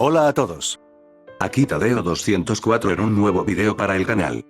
Hola a todos. Aquí Tadeo 204 en un nuevo video para el canal.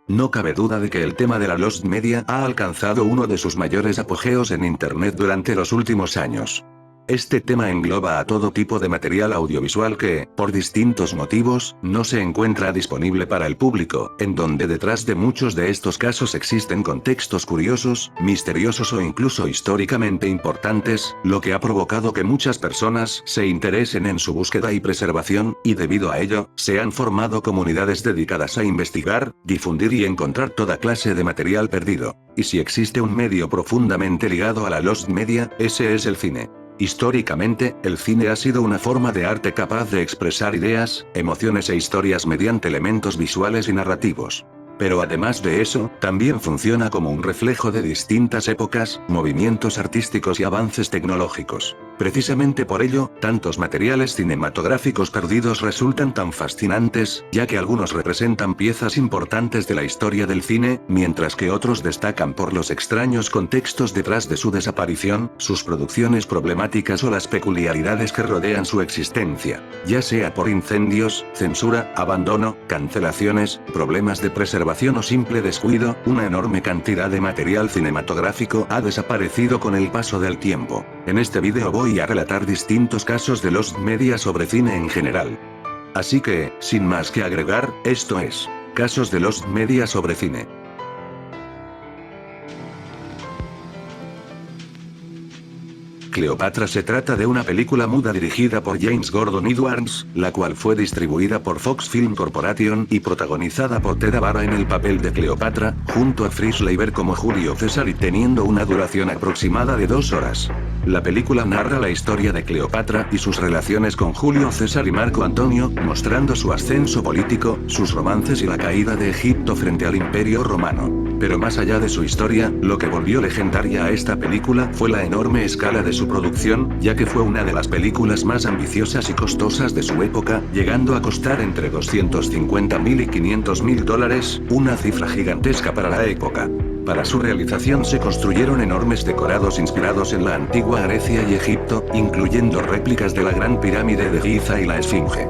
No cabe duda de que el tema de la Lost Media ha alcanzado uno de sus mayores apogeos en internet durante los últimos años. Este tema engloba a todo tipo de material audiovisual que, por distintos motivos, no se encuentra disponible para el público, en donde detrás de muchos de estos casos existen contextos curiosos, misteriosos o incluso históricamente importantes, lo que ha provocado que muchas personas se interesen en su búsqueda y preservación, y debido a ello, se han formado comunidades dedicadas a investigar, difundir y encontrar toda clase de material perdido. Y si existe un medio profundamente ligado a la Lost Media, ese es el cine. Históricamente, el cine ha sido una forma de arte capaz de expresar ideas, emociones e historias mediante elementos visuales y narrativos. Pero además de eso, también funciona como un reflejo de distintas épocas, movimientos artísticos y avances tecnológicos. Precisamente por ello, tantos materiales cinematográficos perdidos resultan tan fascinantes, ya que algunos representan piezas importantes de la historia del cine, mientras que otros destacan por los extraños contextos detrás de su desaparición, sus producciones problemáticas o las peculiaridades que rodean su existencia, ya sea por incendios, censura, abandono, cancelaciones, problemas de preservación o simple descuido. Una enorme cantidad de material cinematográfico ha desaparecido con el paso del tiempo. En este video voy a relatar distintos casos de Lost Media sobre cine en general. Así que, sin más que agregar, esto es, casos de Lost Media sobre cine. Cleopatra se trata de una película muda dirigida por James Gordon Edwards, la cual fue distribuida por Fox Film Corporation y protagonizada por Ted Avara en el papel de Cleopatra, junto a Fritz Leiber como Julio César y teniendo una duración aproximada de 2 horas. La película narra la historia de Cleopatra y sus relaciones con Julio César y Marco Antonio, mostrando su ascenso político, sus romances y la caída de Egipto frente al Imperio Romano. Pero más allá de su historia, lo que volvió legendaria a esta película fue la enorme escala de su producción, ya que fue una de las películas más ambiciosas y costosas de su época, llegando a costar entre $250.000 y $500.000, una cifra gigantesca para la época. Para su realización se construyeron enormes decorados inspirados en la antigua Grecia y Egipto, incluyendo réplicas de la Gran Pirámide de Giza y la Esfinge.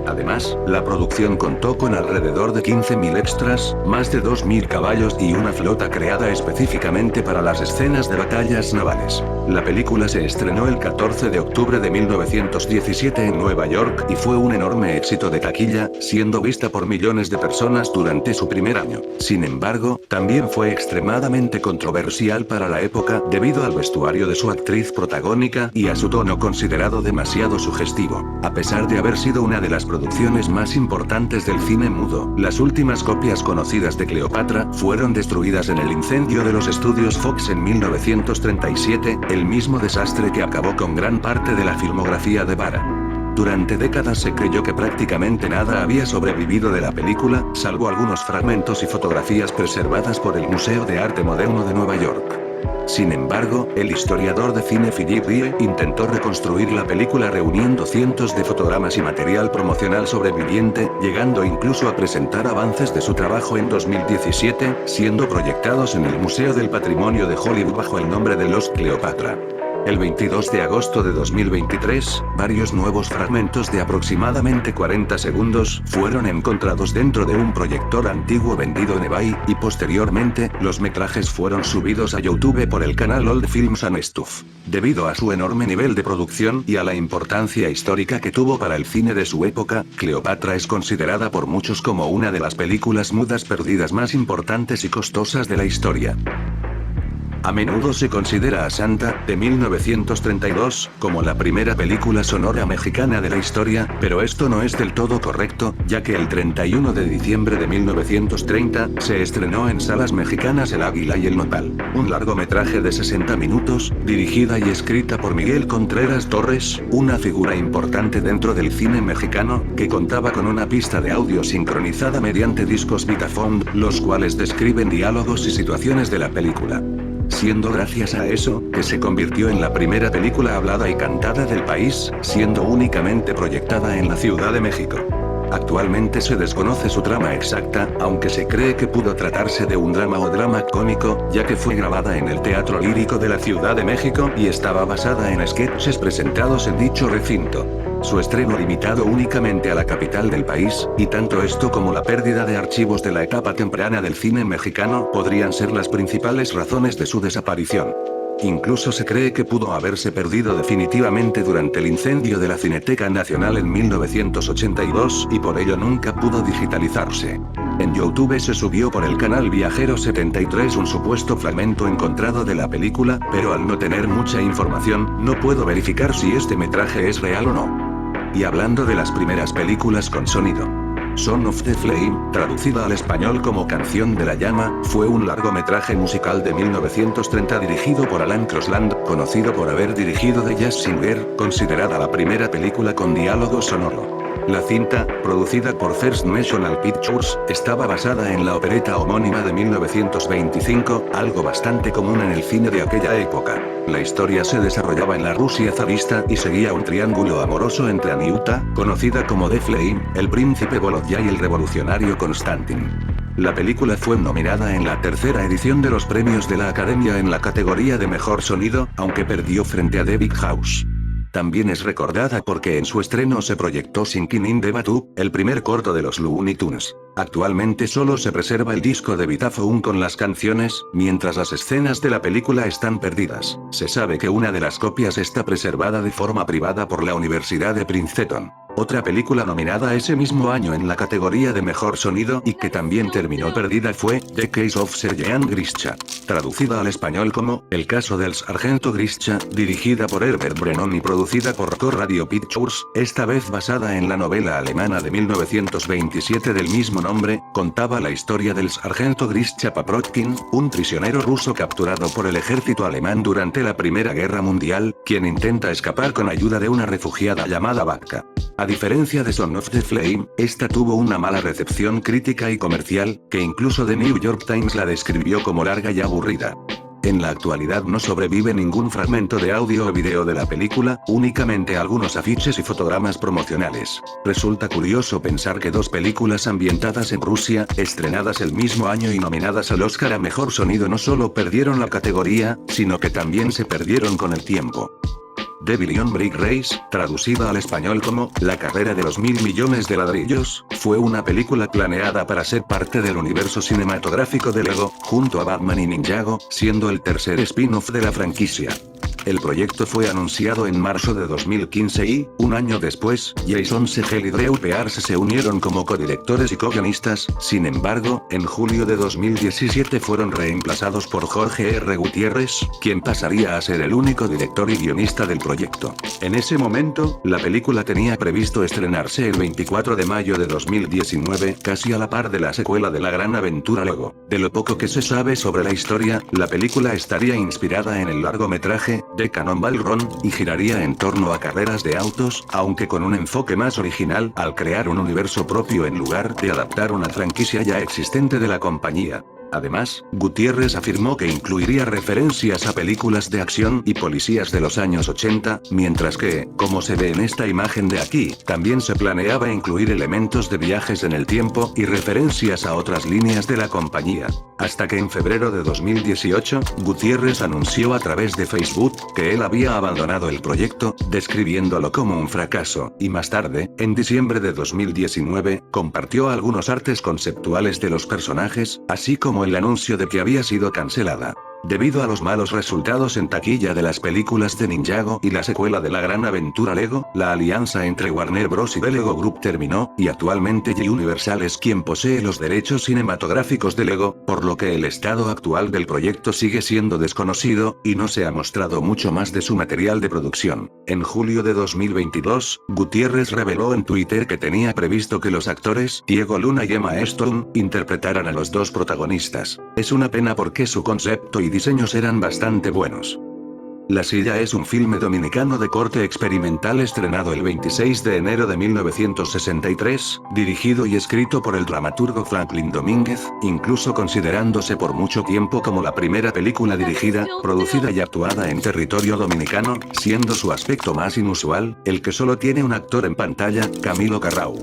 Además, la producción contó con alrededor de 15.000 extras, más de 2.000 caballos y una flota creada específicamente para las escenas de batallas navales. La película se estrenó el 14 de octubre de 1917 en Nueva York y fue un enorme éxito de taquilla, siendo vista por millones de personas durante su primer año. Sin embargo, también fue extremadamente controversial para la época debido al vestuario de su actriz protagónica y a su tono considerado demasiado sugestivo. A pesar de haber sido una de las producciones más importantes del cine mudo, las últimas copias conocidas de Cleopatra fueron destruidas en el incendio de los estudios Fox en 1937, el mismo desastre que acabó con gran parte de la filmografía de Avara. Durante décadas se creyó que prácticamente nada había sobrevivido de la película, salvo algunos fragmentos y fotografías preservadas por el Museo de Arte Moderno de Nueva York. Sin embargo, el historiador de cine Philip Rie intentó reconstruir la película reuniendo cientos de fotogramas y material promocional sobreviviente, llegando incluso a presentar avances de su trabajo en 2017, siendo proyectados en el Museo del Patrimonio de Hollywood bajo el nombre de Lost Cleopatra. El 22 de agosto de 2023, varios nuevos fragmentos de aproximadamente 40 segundos fueron encontrados dentro de un proyector antiguo vendido en eBay, y posteriormente, los metrajes fueron subidos a YouTube por el canal Old Films and Stuff. Debido a su enorme nivel de producción y a la importancia histórica que tuvo para el cine de su época, Cleopatra es considerada por muchos como una de las películas mudas perdidas más importantes y costosas de la historia. A menudo se considera a Santa, de 1932, como la primera película sonora mexicana de la historia, pero esto no es del todo correcto, ya que el 31 de diciembre de 1930, se estrenó en salas mexicanas El Águila y el Nopal, un largometraje de 60 minutos, dirigida y escrita por Miguel Contreras Torres, una figura importante dentro del cine mexicano, que contaba con una pista de audio sincronizada mediante discos Vitaphone, los cuales describen diálogos y situaciones de la película. Siendo gracias a eso, que se convirtió en la primera película hablada y cantada del país, siendo únicamente proyectada en la Ciudad de México. Actualmente se desconoce su trama exacta, aunque se cree que pudo tratarse de un drama o drama cómico, ya que fue grabada en el Teatro Lírico de la Ciudad de México y estaba basada en sketches presentados en dicho recinto. su estreno limitado únicamente a la capital del país, y tanto esto como la pérdida de archivos de la etapa temprana del cine mexicano podrían ser las principales razones de su desaparición. Incluso se cree que pudo haberse perdido definitivamente durante el incendio de la Cineteca Nacional en 1982 y por ello nunca pudo digitalizarse. En YouTube se subió por el canal Viajero 73 un supuesto fragmento encontrado de la película, pero al no tener mucha información, no puedo verificar si este metraje es real o no. Y hablando de las primeras películas con sonido. Son of the Flame, traducida al español como Canción de la Llama, fue un largometraje musical de 1930 dirigido por Alan Crosland, conocido por haber dirigido The Jazz Singer, considerada la primera película con diálogo sonoro. La cinta, producida por First National Pictures, estaba basada en la opereta homónima de 1925, algo bastante común en el cine de aquella época. La historia se desarrollaba en la Rusia zarista y seguía un triángulo amoroso entre Aniuta, conocida como The Flame, el príncipe Volodya y el revolucionario Konstantin. La película fue nominada en la tercera edición de los premios de la Academia en la categoría de Mejor Sonido, aunque perdió frente a The Big House. También es recordada porque en su estreno se proyectó Sinking in the Bathtub, el primer corto de los Looney Tunes. Actualmente solo se preserva el disco de Vitaphone con las canciones, mientras las escenas de la película están perdidas. Se sabe que una de las copias está preservada de forma privada por la Universidad de Princeton. Otra película nominada ese mismo año en la categoría de Mejor Sonido y que también terminó perdida fue The Case of Sergeant Grischa, traducida al español como El caso del sargento Grischa, dirigida por Herbert Brennan y producida por Core Radio Pictures, esta vez basada en la novela alemana de 1927 del mismo nombre, contaba la historia del sargento Grischa Paprotkin, un prisionero ruso capturado por el ejército alemán durante la Primera Guerra Mundial, quien intenta escapar con ayuda de una refugiada llamada Vatka. A diferencia de Son of the Flame, esta tuvo una mala recepción crítica y comercial, que incluso The New York Times la describió como larga y aburrida. En la actualidad no sobrevive ningún fragmento de audio o video de la película, únicamente algunos afiches y fotogramas promocionales. Resulta curioso pensar que dos películas ambientadas en Rusia, estrenadas el mismo año y nominadas al Oscar a Mejor Sonido no solo perdieron la categoría, sino que también se perdieron con el tiempo. The Billion Brick Race, traducida al español como La carrera de los 1.000 millones de ladrillos, fue una película planeada para ser parte del universo cinematográfico de Lego, junto a Batman y Ninjago, siendo el tercer spin-off de la franquicia. El proyecto fue anunciado en marzo de 2015 y, un año después, Jason Segel y Drew Pearce se unieron como codirectores y co-guionistas. Sin embargo, en julio de 2017 fueron reemplazados por Jorge R. Gutiérrez, quien pasaría a ser el único director y guionista del proyecto. En ese momento, la película tenía previsto estrenarse el 24 de mayo de 2019, casi a la par de la secuela de La Gran Aventura Lego. De lo poco que se sabe sobre la historia, la película estaría inspirada en el largometraje de Cannonball Run, y giraría en torno a carreras de autos, aunque con un enfoque más original, al crear un universo propio en lugar de adaptar una franquicia ya existente de la compañía. Además, Gutiérrez afirmó que incluiría referencias a películas de acción y policías de los años 80, mientras que, como se ve en esta imagen de aquí, también se planeaba incluir elementos de viajes en el tiempo y referencias a otras líneas de la compañía. Hasta que en febrero de 2018, Gutiérrez anunció a través de Facebook que él había abandonado el proyecto, describiéndolo como un fracaso, y más tarde, en diciembre de 2019, compartió algunos artes conceptuales de los personajes, así como el anuncio de que había sido cancelada. Debido a los malos resultados en taquilla de las películas de Ninjago y la secuela de La Gran Aventura Lego, la alianza entre Warner Bros. Y The Lego Group terminó, y actualmente Universal es quien posee los derechos cinematográficos de Lego, por lo que el estado actual del proyecto sigue siendo desconocido, y no se ha mostrado mucho más de su material de producción. En julio de 2022, Gutiérrez reveló en Twitter que tenía previsto que los actores Diego Luna y Emma Stone interpretaran a los dos protagonistas. Es una pena porque su concepto y diseños eran bastante buenos. La silla es un filme dominicano de corte experimental estrenado el 26 de enero de 1963, dirigido y escrito por el dramaturgo Franklin Domínguez, incluso considerándose por mucho tiempo como la primera película dirigida, producida y actuada en territorio dominicano, siendo su aspecto más inusual, el que solo tiene un actor en pantalla, Camilo Carrau.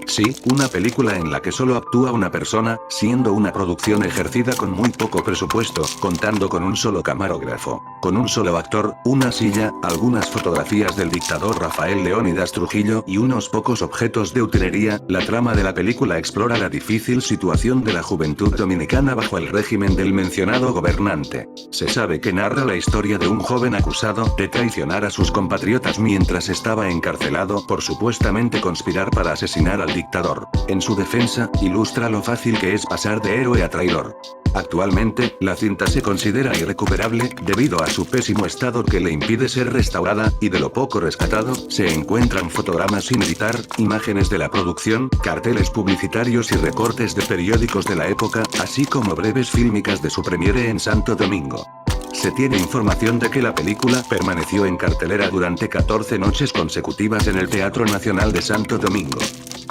Sí, una película en la que solo actúa una persona, siendo una producción ejercida con muy poco presupuesto, contando con un solo camarógrafo, con un solo actor, una silla, algunas fotografías del dictador Rafael Leónidas Trujillo y unos pocos objetos de utilería. La trama de la película explora la difícil situación de la juventud dominicana bajo el régimen del mencionado gobernante. Se sabe que narra la historia de un joven acusado de traicionar a sus compatriotas mientras estaba encarcelado por supuestamente conspirar para asesinar al dictador. En su defensa, ilustra lo fácil que es pasar de héroe a traidor. Actualmente, la cinta se considera irrecuperable, debido a su pésimo estado que le impide ser restaurada, y de lo poco rescatado, se encuentran fotogramas sin editar, imágenes de la producción, carteles publicitarios y recortes de periódicos de la época, así como breves fílmicas de su premiere en Santo Domingo. Se tiene información de que la película permaneció en cartelera durante 14 noches consecutivas en el Teatro Nacional de Santo Domingo.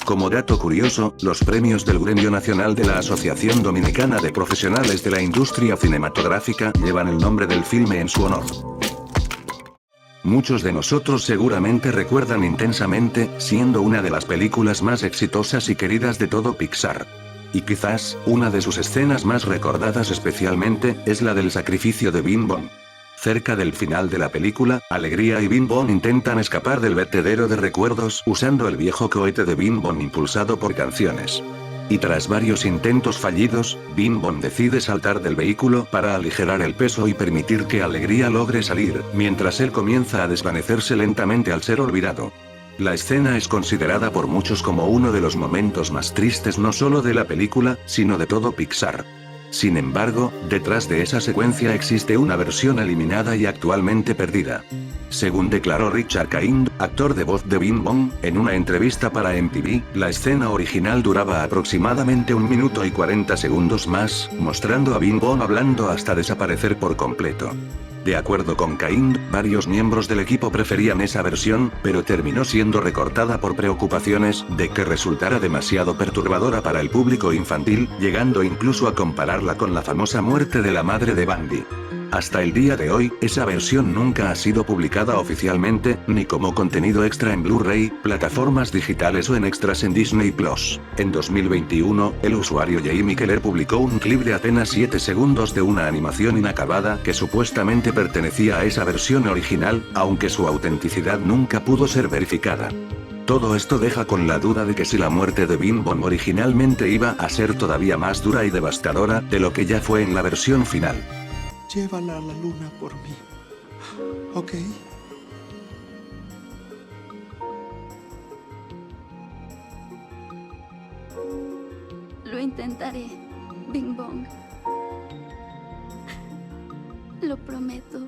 Como dato curioso, los premios del Gremio Nacional de la Asociación Dominicana de Profesionales de la Industria Cinematográfica llevan el nombre del filme en su honor. Muchos de nosotros seguramente recuerdan intensamente, siendo una de las películas más exitosas y queridas de todo Pixar. Y quizás, una de sus escenas más recordadas especialmente, es la del sacrificio de Bing Bong. Cerca del final de la película, Alegría y Bing Bong intentan escapar del vertedero de recuerdos usando el viejo cohete de Bing Bong impulsado por canciones. Y tras varios intentos fallidos, Bing Bong decide saltar del vehículo para aligerar el peso y permitir que Alegría logre salir, mientras él comienza a desvanecerse lentamente al ser olvidado. La escena es considerada por muchos como uno de los momentos más tristes no solo de la película, sino de todo Pixar. Sin embargo, detrás de esa secuencia existe una versión eliminada y actualmente perdida. Según declaró Richard Kind, actor de voz de Bing Bong, en una entrevista para MTV, la escena original duraba aproximadamente 1 minuto y 40 segundos más, mostrando a Bing Bong hablando hasta desaparecer por completo. De acuerdo con Kind, varios miembros del equipo preferían esa versión, pero terminó siendo recortada por preocupaciones de que resultara demasiado perturbadora para el público infantil, llegando incluso a compararla con la famosa muerte de la madre de Bambi. Hasta el día de hoy, esa versión nunca ha sido publicada oficialmente, ni como contenido extra en Blu-ray, plataformas digitales o en extras en Disney Plus. En 2021, el usuario Jamie Keller publicó un clip de apenas 7 segundos de una animación inacabada que supuestamente pertenecía a esa versión original, aunque su autenticidad nunca pudo ser verificada. Todo esto deja con la duda de que si la muerte de Bing Bong originalmente iba a ser todavía más dura y devastadora de lo que ya fue en la versión final. Llévala a la luna por mí, ¿ok? Lo intentaré, Bing Bong. Lo prometo.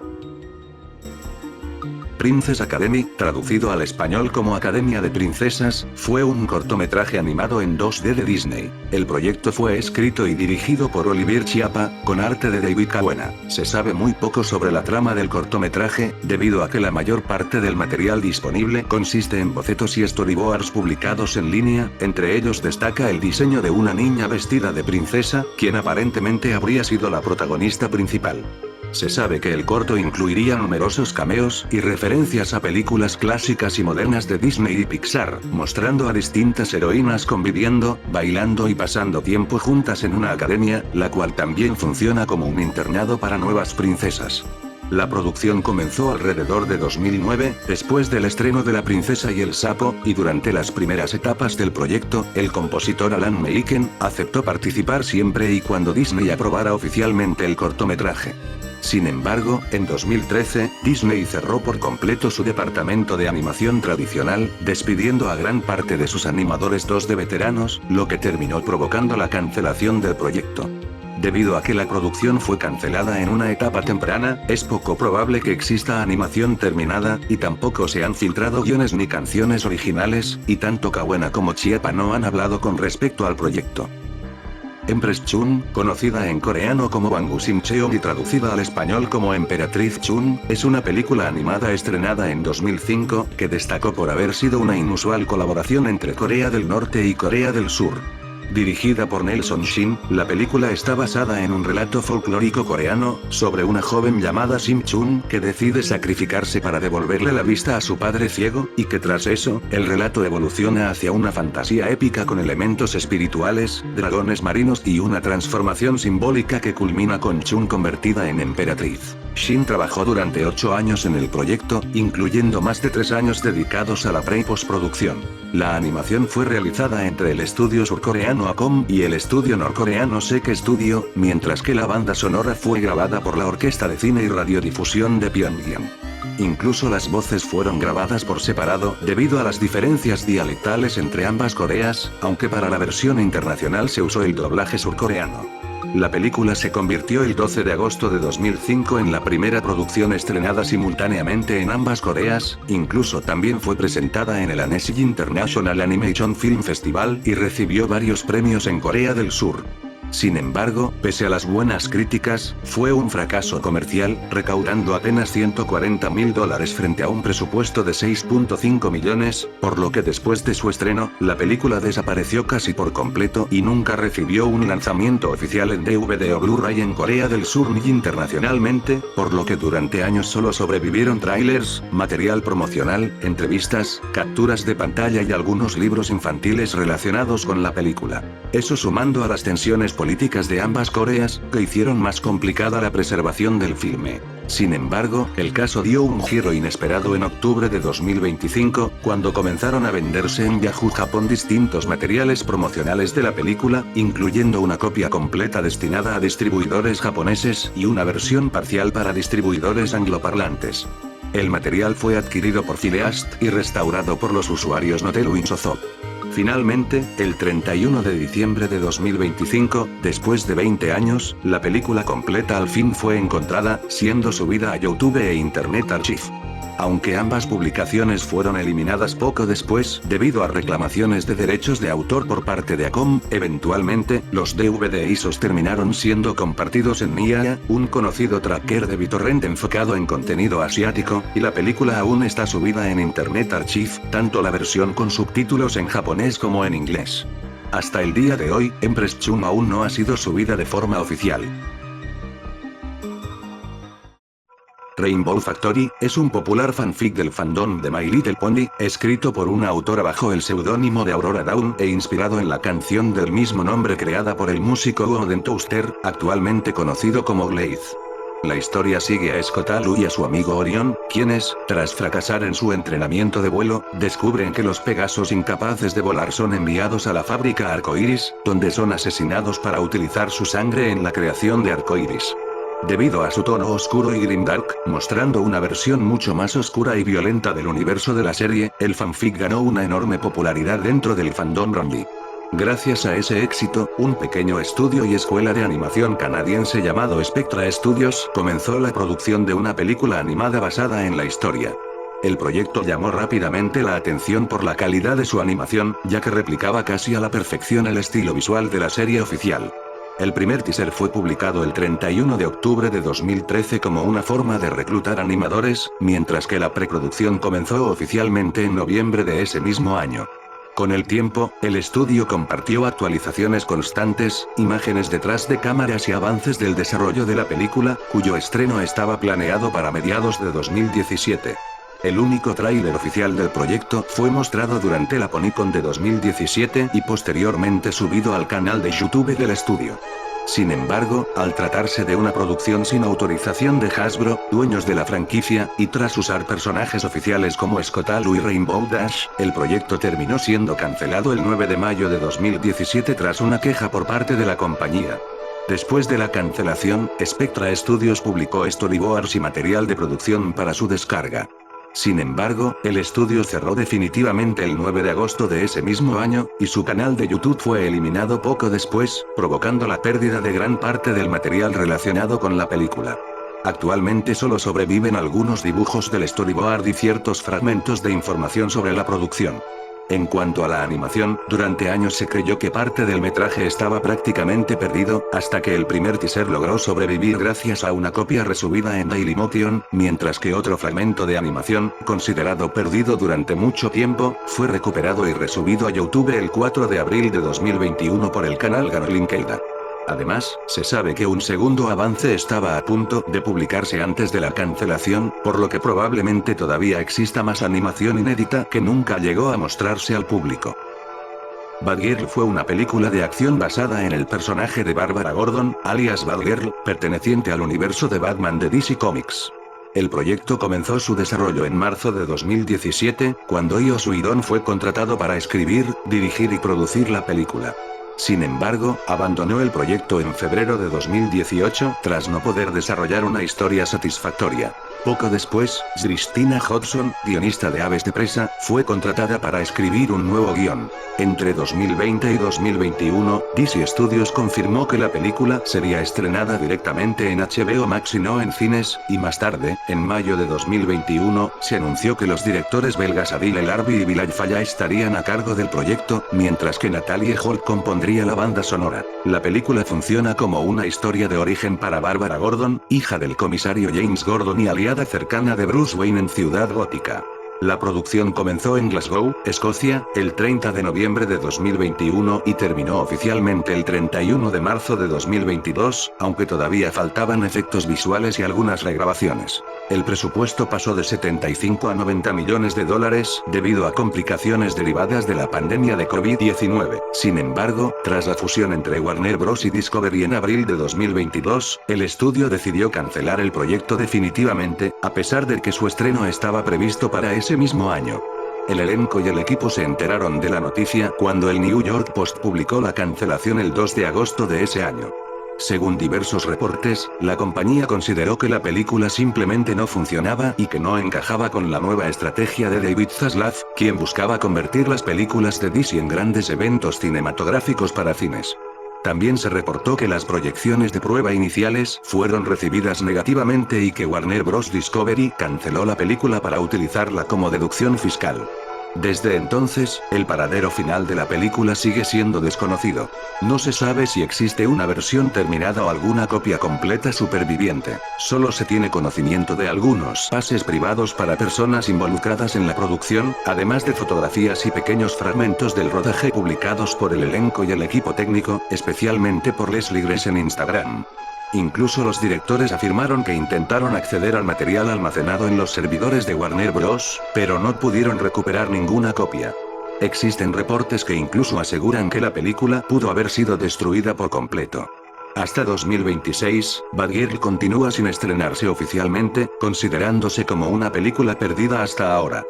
Princess Academy, traducido al español como Academia de Princesas, fue un cortometraje animado en 2D de Disney. El proyecto fue escrito y dirigido por Olivier Chiappa, con arte de David Cahuena. Se sabe muy poco sobre la trama del cortometraje, debido a que la mayor parte del material disponible consiste en bocetos y storyboards publicados en línea, entre ellos destaca el diseño de una niña vestida de princesa, quien aparentemente habría sido la protagonista principal. Se sabe que el corto incluiría numerosos cameos y referencias a películas clásicas y modernas de Disney y Pixar, mostrando a distintas heroínas conviviendo, bailando y pasando tiempo juntas en una academia, la cual también funciona como un internado para nuevas princesas. La producción comenzó alrededor de 2009, después del estreno de La princesa y el sapo, y durante las primeras etapas del proyecto, el compositor Alan Menken aceptó participar siempre y cuando Disney aprobara oficialmente el cortometraje. Sin embargo, en 2013, Disney cerró por completo su departamento de animación tradicional, despidiendo a gran parte de sus animadores 2D veteranos, lo que terminó provocando la cancelación del proyecto. Debido a que la producción fue cancelada en una etapa temprana, es poco probable que exista animación terminada, y tampoco se han filtrado guiones ni canciones originales, y tanto Cahuena como Chiappa no han hablado con respecto al proyecto. Empress Chun, conocida en coreano como Banggusim Cheon y traducida al español como Emperatriz Chun, es una película animada estrenada en 2005, que destacó por haber sido una inusual colaboración entre Corea del Norte y Corea del Sur. Dirigida por Nelson Shin, la película está basada en un relato folclórico coreano, sobre una joven llamada Sim Chun, que decide sacrificarse para devolverle la vista a su padre ciego, y que tras eso, el relato evoluciona hacia una fantasía épica con elementos espirituales, dragones marinos y una transformación simbólica que culmina con Chun convertida en emperatriz. Shin trabajó durante 8 años en el proyecto, incluyendo más de 3 años dedicados a la pre- y postproducción. La animación fue realizada entre el estudio surcoreano ACOM y el estudio norcoreano Sek Studio, mientras que la banda sonora fue grabada por la Orquesta de Cine y Radiodifusión de Pyongyang. Incluso las voces fueron grabadas por separado, debido a las diferencias dialectales entre ambas Coreas, aunque para la versión internacional se usó el doblaje surcoreano. La película se convirtió el 12 de agosto de 2005 en la primera producción estrenada simultáneamente en ambas Coreas, incluso también fue presentada en el Annecy International Animation Film Festival y recibió varios premios en Corea del Sur. Sin embargo, pese a las buenas críticas, fue un fracaso comercial, recaudando apenas $140.000 frente a un presupuesto de 6.5 millones, por lo que después de su estreno, la película desapareció casi por completo y nunca recibió un lanzamiento oficial en DVD o Blu-ray en Corea del Sur ni internacionalmente, por lo que durante años solo sobrevivieron trailers, material promocional, entrevistas, capturas de pantalla y algunos libros infantiles relacionados con la película. Eso sumando a las tensiones políticas de ambas Coreas, que hicieron más complicada la preservación del filme. Sin embargo, el caso dio un giro inesperado en octubre de 2025, cuando comenzaron a venderse en Yahoo Japón distintos materiales promocionales de la película, incluyendo una copia completa destinada a distribuidores japoneses y una versión parcial para distribuidores angloparlantes. El material fue adquirido por Cineast y restaurado por los usuarios Notelu Insozop. Finalmente, el 31 de diciembre de 2025, después de 20 años, la película completa al fin fue encontrada, siendo subida a YouTube e Internet Archive. Aunque ambas publicaciones fueron eliminadas poco después, debido a reclamaciones de derechos de autor por parte de ACOM, eventualmente, los DVDs terminaron siendo compartidos en Nia, un conocido tracker de BitTorrent enfocado en contenido asiático, y la película aún está subida en Internet Archive, tanto la versión con subtítulos en japonés como en inglés. Hasta el día de hoy, Empress Chun aún no ha sido subida de forma oficial. Rainbow Factory es un popular fanfic del fandom de My Little Pony, escrito por una autora bajo el seudónimo de Aurora Dawn e inspirado en la canción del mismo nombre creada por el músico Oden Toaster, actualmente conocido como Glade. La historia sigue a Skotalu y a su amigo Orion, quienes, tras fracasar en su entrenamiento de vuelo, descubren que los Pegasos incapaces de volar son enviados a la fábrica Arcoiris, donde son asesinados para utilizar su sangre en la creación de Arcoiris. Debido a su tono oscuro y grimdark, mostrando una versión mucho más oscura y violenta del universo de la serie, el fanfic ganó una enorme popularidad dentro del fandom Ronly. Gracias a ese éxito, un pequeño estudio y escuela de animación canadiense llamado Spectra Studios comenzó la producción de una película animada basada en la historia. El proyecto llamó rápidamente la atención por la calidad de su animación, ya que replicaba casi a la perfección el estilo visual de la serie oficial. El primer teaser fue publicado el 31 de octubre de 2013 como una forma de reclutar animadores, mientras que la preproducción comenzó oficialmente en noviembre de ese mismo año. Con el tiempo, el estudio compartió actualizaciones constantes, imágenes detrás de cámaras y avances del desarrollo de la película, cuyo estreno estaba planeado para mediados de 2017. El único tráiler oficial del proyecto fue mostrado durante la PonyCon de 2017 y posteriormente subido al canal de YouTube del estudio. Sin embargo, al tratarse de una producción sin autorización de Hasbro, dueños de la franquicia, y tras usar personajes oficiales como Skotalu y Rainbow Dash, el proyecto terminó siendo cancelado el 9 de mayo de 2017 tras una queja por parte de la compañía. Después de la cancelación, Spectra Studios publicó storyboards y material de producción para su descarga. Sin embargo, el estudio cerró definitivamente el 9 de agosto de ese mismo año, y su canal de YouTube fue eliminado poco después, provocando la pérdida de gran parte del material relacionado con la película. Actualmente solo sobreviven algunos dibujos del storyboard y ciertos fragmentos de información sobre la producción. En cuanto a la animación, durante años se creyó que parte del metraje estaba prácticamente perdido, hasta que el primer teaser logró sobrevivir gracias a una copia resubida en Dailymotion, mientras que otro fragmento de animación, considerado perdido durante mucho tiempo, fue recuperado y resubido a YouTube el 4 de abril de 2021 por el canal Garlinkeda. Además, se sabe que un segundo avance estaba a punto de publicarse antes de la cancelación, por lo que probablemente todavía exista más animación inédita que nunca llegó a mostrarse al público. Batgirl fue una película de acción basada en el personaje de Bárbara Gordon, alias Batgirl, perteneciente al universo de Batman de DC Comics. El proyecto comenzó su desarrollo en marzo de 2017, cuando Joss Whedon fue contratado para escribir, dirigir y producir la película. Sin embargo, abandonó el proyecto en febrero de 2018, tras no poder desarrollar una historia satisfactoria. Poco después, Christina Hodson, guionista de Aves de Presa, fue contratada para escribir un nuevo guión. Entre 2020 y 2021, DC Studios confirmó que la película sería estrenada directamente en HBO Max y no en cines, y más tarde, en mayo de 2021, se anunció que los directores belgas Adil El Arbi y Bilal Falla estarían a cargo del proyecto, mientras que Natalie Holt compondría la banda sonora. La película funciona como una historia de origen para Bárbara Gordon, hija del comisario James Gordon y aliada cercana de Bruce Wayne en Ciudad Gótica. La producción comenzó en Glasgow, Escocia, el 30 de noviembre de 2021 y terminó oficialmente el 31 de marzo de 2022, aunque todavía faltaban efectos visuales y algunas regrabaciones. El presupuesto pasó de 75 a 90 millones de dólares, debido a complicaciones derivadas de la pandemia de COVID-19. Sin embargo, tras la fusión entre Warner Bros. Y Discovery en abril de 2022, el estudio decidió cancelar el proyecto definitivamente, a pesar de que su estreno estaba previsto para ese mismo año. El elenco y el equipo se enteraron de la noticia cuando el New York Post publicó la cancelación el 2 de agosto de ese año. Según diversos reportes, la compañía consideró que la película simplemente no funcionaba y que no encajaba con la nueva estrategia de David Zaslav, quien buscaba convertir las películas de DC en grandes eventos cinematográficos para cines. También se reportó que las proyecciones de prueba iniciales fueron recibidas negativamente y que Warner Bros. Discovery canceló la película para utilizarla como deducción fiscal. Desde entonces, el paradero final de la película sigue siendo desconocido. No se sabe si existe una versión terminada o alguna copia completa superviviente. Solo se tiene conocimiento de algunos pases privados para personas involucradas en la producción, además de fotografías y pequeños fragmentos del rodaje publicados por el elenco y el equipo técnico, especialmente por Leslie Grace en Instagram. Incluso los directores afirmaron que intentaron acceder al material almacenado en los servidores de Warner Bros., pero no pudieron recuperar ninguna copia. Existen reportes que incluso aseguran que la película pudo haber sido destruida por completo. Hasta 2026, Batgirl continúa sin estrenarse oficialmente, considerándose como una película perdida hasta ahora.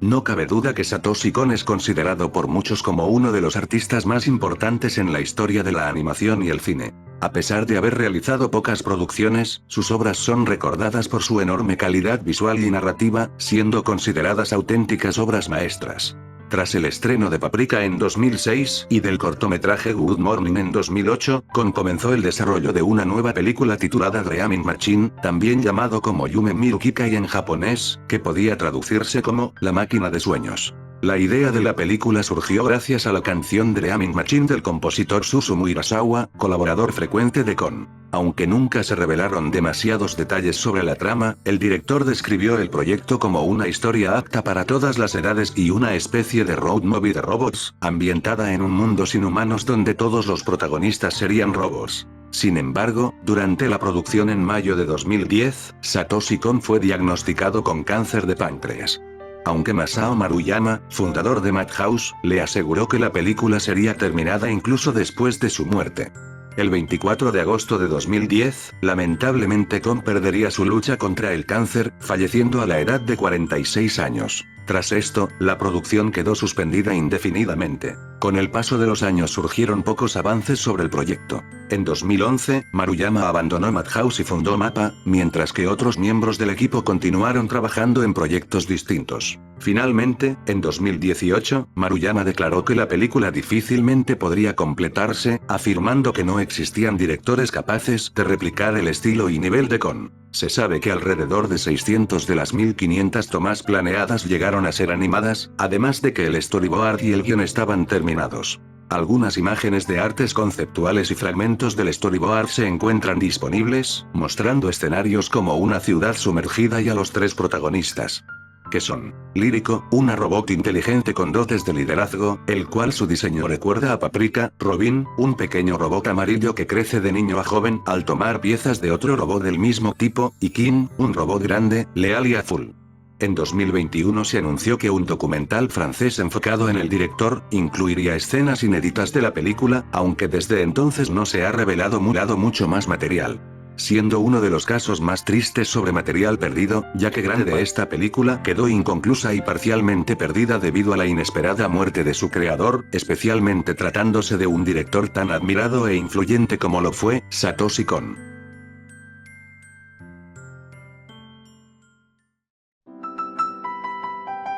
No cabe duda que Satoshi Kon es considerado por muchos como uno de los artistas más importantes en la historia de la animación y el cine. A pesar de haber realizado pocas producciones, sus obras son recordadas por su enorme calidad visual y narrativa, siendo consideradas auténticas obras maestras. Tras el estreno de Paprika en 2006 y del cortometraje Good Morning en 2008, Kon comenzó el desarrollo de una nueva película titulada Dreaming Machine, también llamado como Yume Mirukikai en japonés, que podía traducirse como La máquina de sueños. La idea de la película surgió gracias a la canción Dreaming Machine del compositor Susumu Hirasawa, colaborador frecuente de Kon. Aunque nunca se revelaron demasiados detalles sobre la trama, el director describió el proyecto como una historia apta para todas las edades y una especie de road movie de robots, ambientada en un mundo sin humanos donde todos los protagonistas serían robots. Sin embargo, durante la producción en mayo de 2010, Satoshi Kon fue diagnosticado con cáncer de páncreas. Aunque Masao Maruyama, fundador de Madhouse, le aseguró que la película sería terminada incluso después de su muerte. El 24 de agosto de 2010, lamentablemente Kon perdería su lucha contra el cáncer, falleciendo a la edad de 46 años. Tras esto, la producción quedó suspendida indefinidamente. Con el paso de los años surgieron pocos avances sobre el proyecto. En 2011, Maruyama abandonó Madhouse y fundó MAPPA, mientras que otros miembros del equipo continuaron trabajando en proyectos distintos. Finalmente, en 2018, Maruyama declaró que la película difícilmente podría completarse, afirmando que no existían directores capaces de replicar el estilo y nivel de Kon. Se sabe que alrededor de 600 de las 1500 tomas planeadas llegaron a ser animadas, además de que el storyboard y el guion estaban terminados. Algunas imágenes de artes conceptuales y fragmentos del storyboard se encuentran disponibles, mostrando escenarios como una ciudad sumergida y a los 3 protagonistas. Que son: Lírico, una robot inteligente con dotes de liderazgo, el cual su diseño recuerda a Paprika; Robin, un pequeño robot amarillo que crece de niño a joven al tomar piezas de otro robot del mismo tipo; y Kim, un robot grande, leal y azul. En 2021 se anunció que un documental francés enfocado en el director incluiría escenas inéditas de la película, aunque desde entonces no se ha revelado mucho más material. Siendo uno de los casos más tristes sobre material perdido, ya que gran de esta película quedó inconclusa y parcialmente perdida debido a la inesperada muerte de su creador, especialmente tratándose de un director tan admirado e influyente como lo fue Satoshi Kon.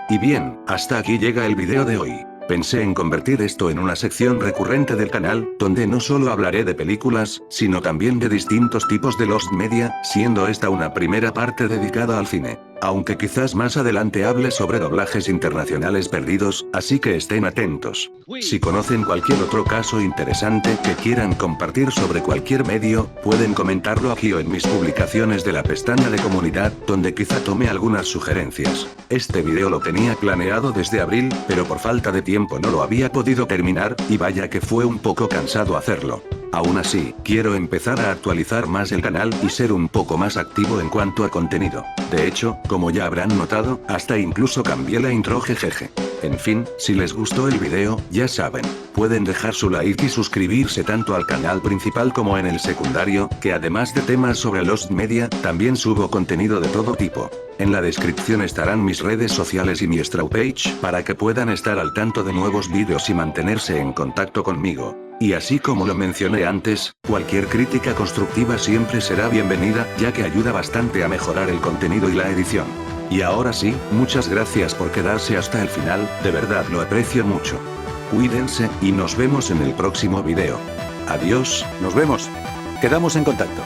Y bien, hasta aquí llega el video de hoy. Pensé en convertir esto en una sección recurrente del canal, donde no solo hablaré de películas, sino también de distintos tipos de Lost Media, siendo esta una primera parte dedicada al cine. Aunque quizás más adelante hable sobre doblajes internacionales perdidos, así que estén atentos. Si conocen cualquier otro caso interesante que quieran compartir sobre cualquier medio, pueden comentarlo aquí o en mis publicaciones de la pestaña de comunidad, donde quizá tome algunas sugerencias. Este video lo tenía planeado desde abril, pero por falta de tiempo no lo había podido terminar, y vaya que fue un poco cansado hacerlo. Aún así, quiero empezar a actualizar más el canal y ser un poco más activo en cuanto a contenido. De hecho, como ya habrán notado, hasta incluso cambié la intro jejeje. En fin, si les gustó el video, ya saben, pueden dejar su like y suscribirse tanto al canal principal como en el secundario, que además de temas sobre Lost Media, también subo contenido de todo tipo. En la descripción estarán mis redes sociales y mi Straw Page, para que puedan estar al tanto de nuevos vídeos y mantenerse en contacto conmigo. Y así como lo mencioné antes, cualquier crítica constructiva siempre será bienvenida, ya que ayuda bastante a mejorar el contenido y la edición. Y ahora sí, muchas gracias por quedarse hasta el final, de verdad lo aprecio mucho. Cuídense, y nos vemos en el próximo video. Adiós. Nos vemos. Quedamos en contacto.